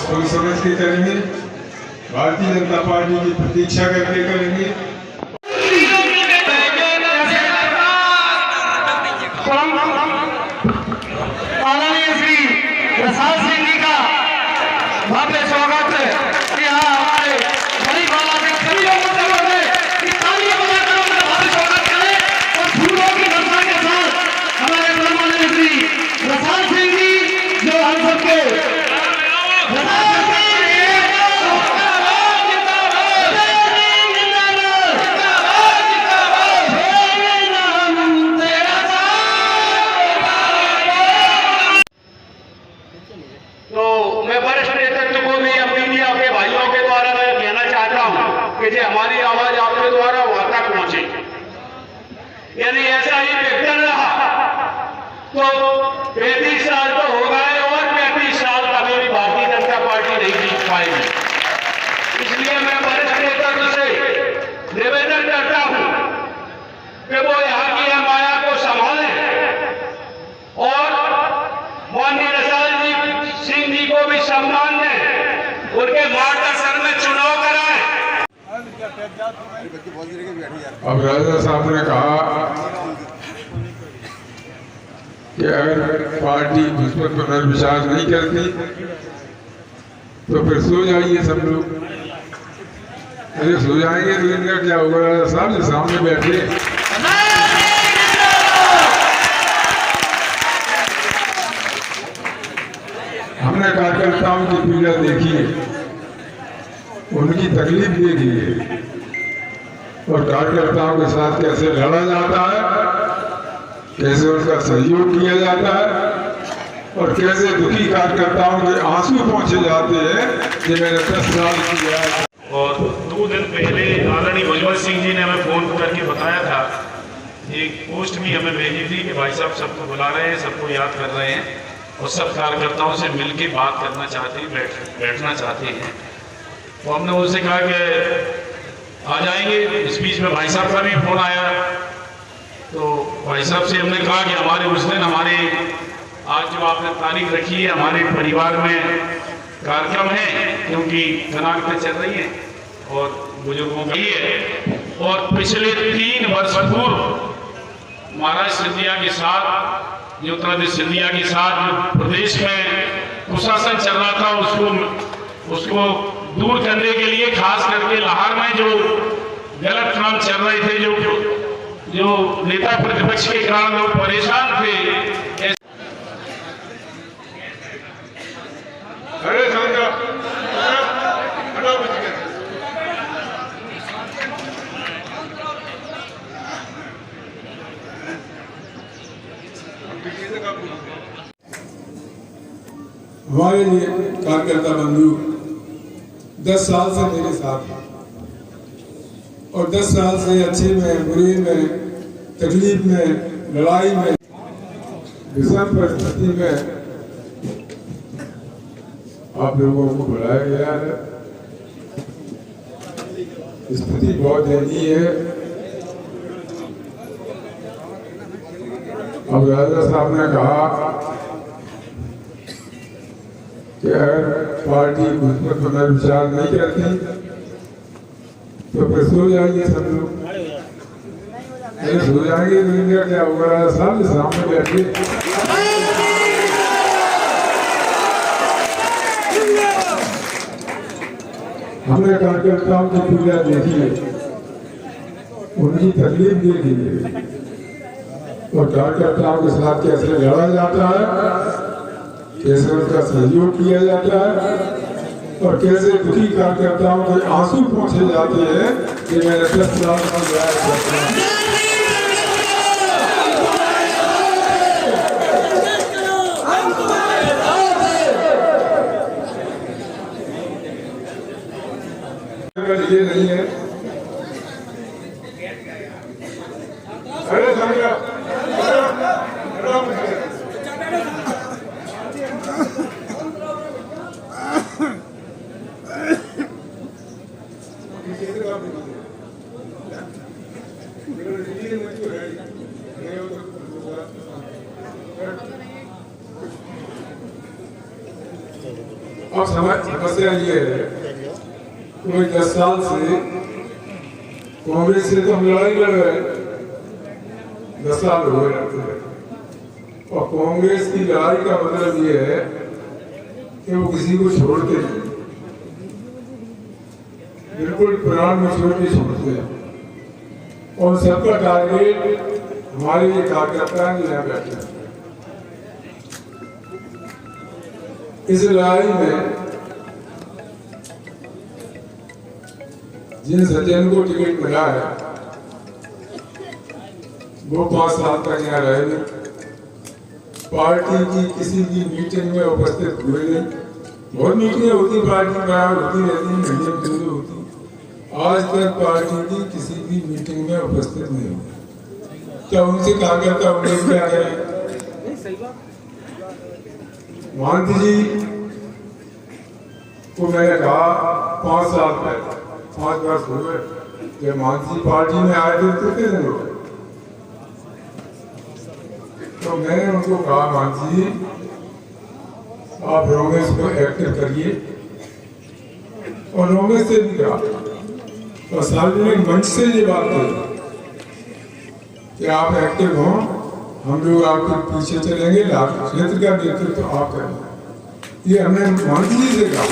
सोच समझ के करेंगे, भारतीय जनता पार्टी की प्रतीक्षा करके करेंगे। आदरणीय श्री प्रसाद सिंह जी का भव्य स्वागत यहाँ हमारे बड़ी बाला के सभी लोगों से तालियां बजाकर उनका भव्य स्वागत करें और फूलों की वर्षा के साथ हमारे सम्मानित श्री प्रसाद सिंह जी जो हम सबके कि हमारी आवाज आपके द्वारा वहां तक पहुंचे। यदि ऐसा ही बेहतर रहा तो 35 साल तो हो गए और 35 साल कभी भी भारतीय जनता पार्टी नहीं जीत पाएगी। इसलिए मैं वरिष्ठ नेतृत्व से निवेदन करता हूं कि वो यहाँ की माया को संभालें और माननीय प्रसाद सिंह जी को भी सम्मान दें, उनके मार्गदर्शन में चुनाव कराएं। अब राजा साहब ने कहा कि अगर पार्टी मुझ पर पुनर्विचार नहीं करती तो फिर सो जाइए सब लोग। अरे सो जाएंगे तो इनका क्या होगा? राजा साहब जो सामने बैठे, हमने कार्यकर्ताओं की पीड़ा देखी है, उनकी तकलीफ देखी है और कार्यकर्ताओं के साथ कैसे लड़ा जाता है, कैसे उनका सहयोग किया जाता है और कैसे दुखी कार्यकर्ताओं के आंसू पहुंचे जाते हैं। ये मैंने 10 साल किया है। और 2 दिन पहले आदरणीय भुजबल सिंह जी ने हमें फोन करके बताया था, एक पोस्ट भी हमें भेजी थी कि भाई साहब सबको बुला रहे हैं, सबको याद कर रहे हैं और सब कार्यकर्ताओं से मिलकर बात करना चाहते हैं, बैठना चाहते हैं। तो हमने उनसे कहा कि आ जाएंगे। इस बीच में भाई साहब का भी फोन आया, तो भाई साहब से हमने कहा कि हमारे उस दिन हमारे आज जो आपने तारीख रखी है हमारे परिवार में कार्यक्रम है, क्योंकि तनाज़ें चल रही हैं और बुजुर्गों की है। और पिछले 3 वर्ष पूर्व महाराज सिंधिया के साथ, ज्योतिरादित्य सिंधिया के साथ जो प्रदेश में कुशासन चल रहा था उसको दूर करने के लिए खास करके लाहौर में जो गलत काम चल रहे थे, जो नेता प्रतिपक्ष के कारण लोग परेशान थे। अरे हमारे लिए कार्यकर्ता बंधु 10 साल से मेरे साथ हैं और 10 साल से अच्छे में, बुरे में, तकलीफ में, लड़ाई में, विषम परिस्थिति में आप लोगों को बुलाया गया है। स्थिति बहुत दयनीय है। अब राजा साहब ने कहा कि अगर पार्टी मुझ पर पुनर्विचार नहीं करती तो फिर सो जाएंगे सब लोग। सो जाएंगे तो इनका क्या होगा? राजा साहब सामने बैठे, हमने कार्यकर्ताओं की पीड़ा देखी है, उनकी तकलीफ देखी है और कार्यकर्ताओं के साथ कैसे लड़ा जाता है, कैसे उनका सहयोग किया जाता है और कैसे दुखी कार्यकर्ताओं के आंसू पहुंचे जाते हैं। कि मैंने 10 साल में ये नहीं है। अरे अब समस्या ये है कि भाई 10 साल से कांग्रेस से तो हम लड़ाई लड़ रहे हैं, 10 साल हो गए लड़ते हैं। और कांग्रेस की लड़ाई का मतलब ये है कि वो किसी को छोड़ते नहीं, बिल्कुल प्राण में छोड़ के छोड़ते हैं। और सबका टारगेट हमारे ये कार्यकर्ता है यहाँ बैठे हैं। इस लड़ाई में जिन सज्जन को टिकट मिला है वो 5 साल तक यहाँ रहे नहीं, पार्टी की किसी भी मीटिंग में उपस्थित हुए नहीं। बहुत मीटिंगें होती पार्टी में, होती रहती हैं, होती, आज तक पार्टी की किसी भी मीटिंग में उपस्थित नहीं हुए। क्या उनसे कार्यकर्ता उन्हें क्या करें? महंत जी को मैंने कहा 5 साल पहले, 5 वर्ष हो गए जब महंत जी पार्टी में आए थे, कितने दिन हो गए? तो मैंने उनको कहा महंत जी आप रोमेश को एक्टिव करिए, और रोमेश से भी कहा और सार्वजनिक मंच से ये बात कही कि आप एक्टिव हों, हम लोग आपके पीछे चलेंगे, क्षेत्र का नेतृत्व तो आप करेंगे। ये हमने महंत जी से कहा।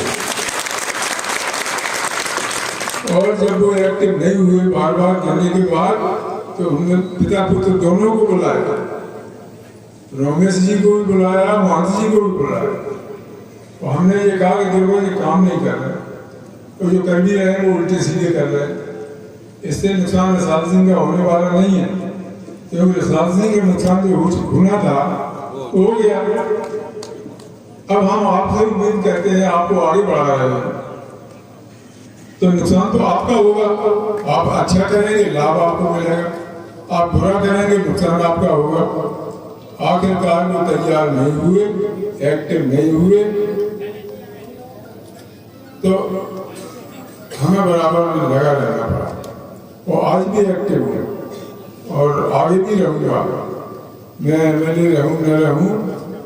और जब वो एक्टिव नहीं हुए बार बार जाने के बाद, तो हमने पिता पुत्र दोनों को बुलाया, रोमेश जी को भी बुलाया, महंत जी को भी बुलाया, और हमने ये कहा कि देखो ये काम नहीं कर रहे, तो जो कर भी रहे हैं वो उल्टे सीधे कर रहे हैं, इससे नुकसान रसाल सिंह का होने वाला नहीं है, क्योंकि रसाल सिंह का नुकसान जो होना था हो गया। अब हम आपसे उम्मीद करते हैं, आपको आगे बढ़ा रहे हैं, तो नुकसान तो आपका होगा। आप अच्छा करेंगे लाभ आपको मिलेगा, आप बुरा करेंगे नुकसान आपका होगा। आखिरकार वो तैयार नहीं हुए, एक्टिव नहीं हुए, तो हमें बराबर में लगा रहना पड़ा। और आज भी एक्टिव हूँ और आगे भी रहूँगा। मैं एमएलए रहूँ न रहूँ,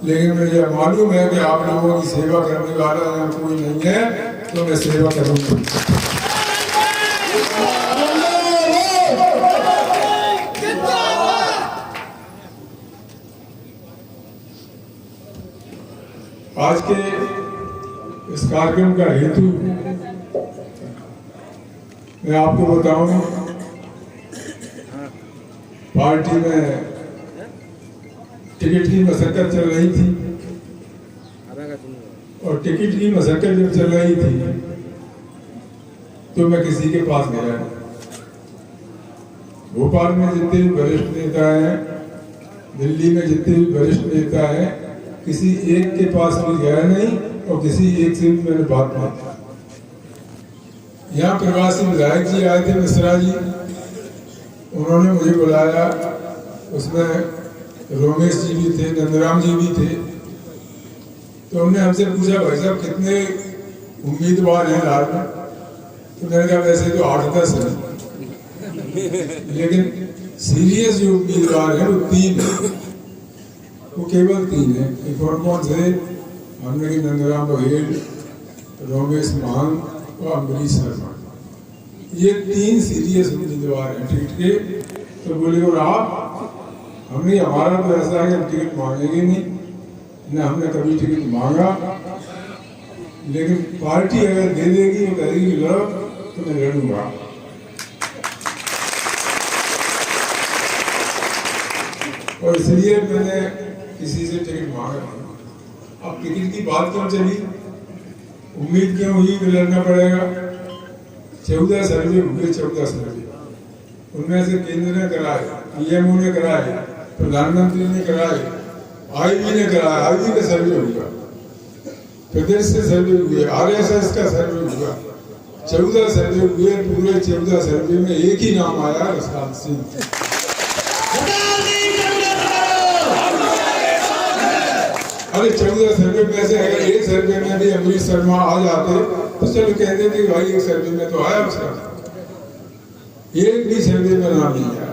लेकिन मुझे मालूम है कि आप लोगों की सेवा करने वाला कोई नहीं है, तो मैं सेवा करूँगा। आज के इस कार्यक्रम का हेतु मैं आपको बताऊं, पार्टी में टिकट की मशक्कत चल रही थी, और टिकट की मशक्कत जब चल रही थी तो मैं किसी के पास गया नहीं। भोपाल में जितने भी वरिष्ठ नेता हैं, दिल्ली में जितने भी वरिष्ठ नेता हैं, किसी एक के पास भी गया नहीं और किसी एक से भी मैंने बात नहीं की। यहाँ प्रवासी विधायक जी आए थे, मिश्रा जी, उन्होंने मुझे बुलाया, उसमें रोमेश जी भी थे, नंदराम जी भी थे। तो उन्होंने हमसे पूछा भाई साहब कितने उम्मीदवार हैं लाल में? तो मैंने कहा वैसे तो 8-10 हैं, लेकिन सीरियस जो उम्मीदवार हैं वो 3 हैं, वो केवल 3 हैं। कौन से? हमने कि नंदराम बघेल, रोमेश महंत और अम्बरीश शर्मा, ये 3 सीरियस उम्मीदवार हैं टिकट के। तो बोले और आप? हमने हमारा तो ऐसा है कि हम टिकट मांगेंगे नहीं, न हमने कभी टिकट मांगा, लेकिन पार्टी अगर दे देगी वो कहेगी लड़ो तो मैं लड़ूंगा। और इसलिए मैंने किसी से टिकट मांगा नहीं। अब टिकट की बात क्यों चली, उम्मीद क्यों हुई कि लड़ना पड़ेगा? 14 सर्वे हुए, 14 सर्वे, उनमें से केंद्र ने कराए, पीएमओ ने कराए, प्रधानमंत्री ने कराए, आईबी ने कराया, आईबी का सर्वे हुआ, प्रदेश से सर्वे हुए, आरएसएस का सर्वे हुआ, 14 सर्वे हुए। पूरे 14 सर्वे में एक ही नाम आया, रसाल सिंह। अरे 14 सर्वे में से अगर एक सर्वे में भी अम्बरीश शर्मा आ जाते तो चलो कहते थे भाई एक सर्वे में तो आया उसका, एक भी सर्वे में नाम नहीं आया।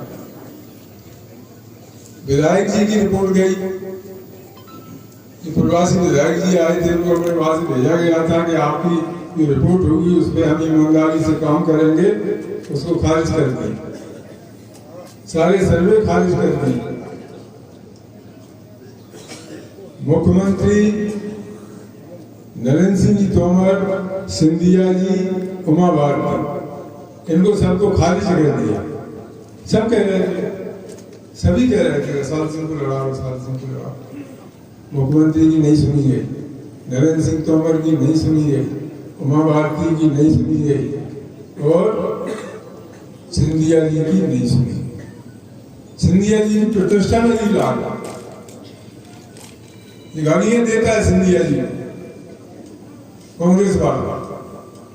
विधायक जी की रिपोर्ट गई, प्रवासी विधायक जी आए थे, उनको अपने वहां से भेजा गया था कि आपकी जो रिपोर्ट होगी उस पर हम ईमानदारी से काम करेंगे, उसको खारिज कर दिए, सारे सर्वे खारिज कर दिए। मुख्यमंत्री नरेंद्र सिंह जी तोमर, सिंधिया जी, उमा भारती, इनको सबको खारिज कर दिया। सब कह रहे थे, सभी कह रहे थे साल सिंह को लड़ाओ, साल सिंह को लड़ाओ। मुख्यमंत्री की नहीं सुनी गई, नरेंद्र सिंह तोमर की नहीं सुनी गई, उमा भारती की नहीं सुनी गई और सिंधिया जी की नहीं सुनी गई। सिंधिया जी की प्रतिष्ठा में नहीं ला, गालियां देता है सिंधिया जी कांग्रेस वाला,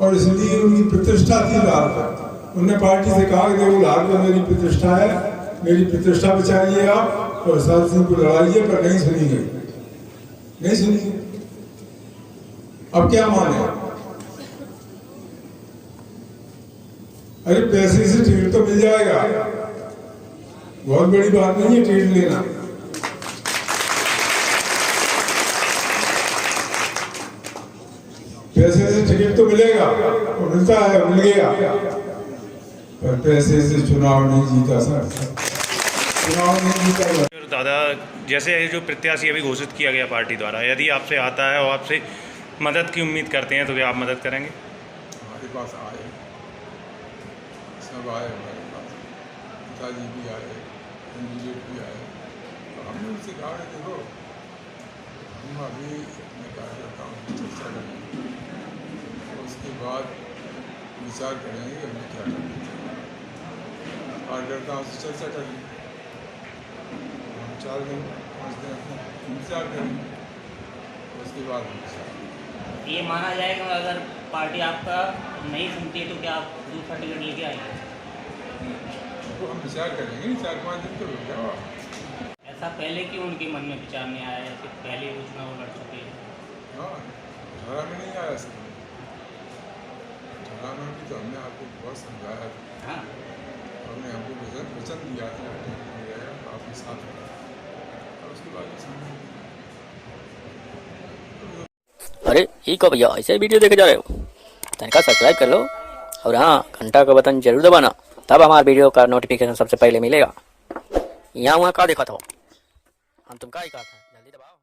और इसलिए उनकी प्रतिष्ठा थी लाल। उन्होंने पार्टी से कहा कि देखो लाल में मेरी प्रतिष्ठा है, मेरी प्रतिष्ठा बचाइए आप और साल सिंह को लड़ाइए, पर नहीं सुनी गई, नहीं सुनी। अब क्या माने? अरे पैसे से टिकट तो मिल जाएगा, बहुत बड़ी बात नहीं है टिकट लेना। पैसे से टिकट तो मिलेगा, और मिलता है, मिल गया, पर पैसे से चुनाव नहीं जीता सर, चुनाव नहीं जीता। दादा, जैसे जो प्रत्याशी अभी घोषित किया गया पार्टी द्वारा, यदि आपसे आता है और आपसे मदद की उम्मीद करते हैं तो क्या आप मदद करेंगे? हमारे पास आए, सब आए हमारे पास, पिताजी भी आए, कैंडिडेट भी आए, तो हमने उनसे कहा कि देखो हम अभी अपने कार्यकर्ताओं की चर्चा करेंगे, उसके बाद विचार करेंगे कि हमें क्या करना चाहिए। कार्यकर्ताओं से चर्चा करेंगे, हम 4 दिन 5 दिन अपना इंतजार करेंगे, उसके बाद ये माना जाएगा अगर पार्टी आपका नहीं सुनती है तो क्या आप दूसरा टिकट लेके आएंगे? तो हम विचार करेंगे, 4-5 दिन तो हो जाओ। ऐसा पहले क्यों उनके मन में विचार नहीं आया है कि पहले वो चुनाव लड़ चुके हैं? हाँ, 18 में नहीं आया सर, 18 में भी तो हमने आपको बहुत समझाया था। हाँ, हमने हमको वचन दिया था आपके साथ, और उसके बाद अरे ये कब भैया ऐसे वीडियो देखे जा रहे हो? तनिका सब्सक्राइब कर लो और हाँ घंटा का बटन जरूर दबाना, तब हमारे वीडियो का नोटिफिकेशन सबसे पहले मिलेगा। यहाँ वहाँ का देखा था हम, तुम का ही कहा था, जल्दी दबाओ।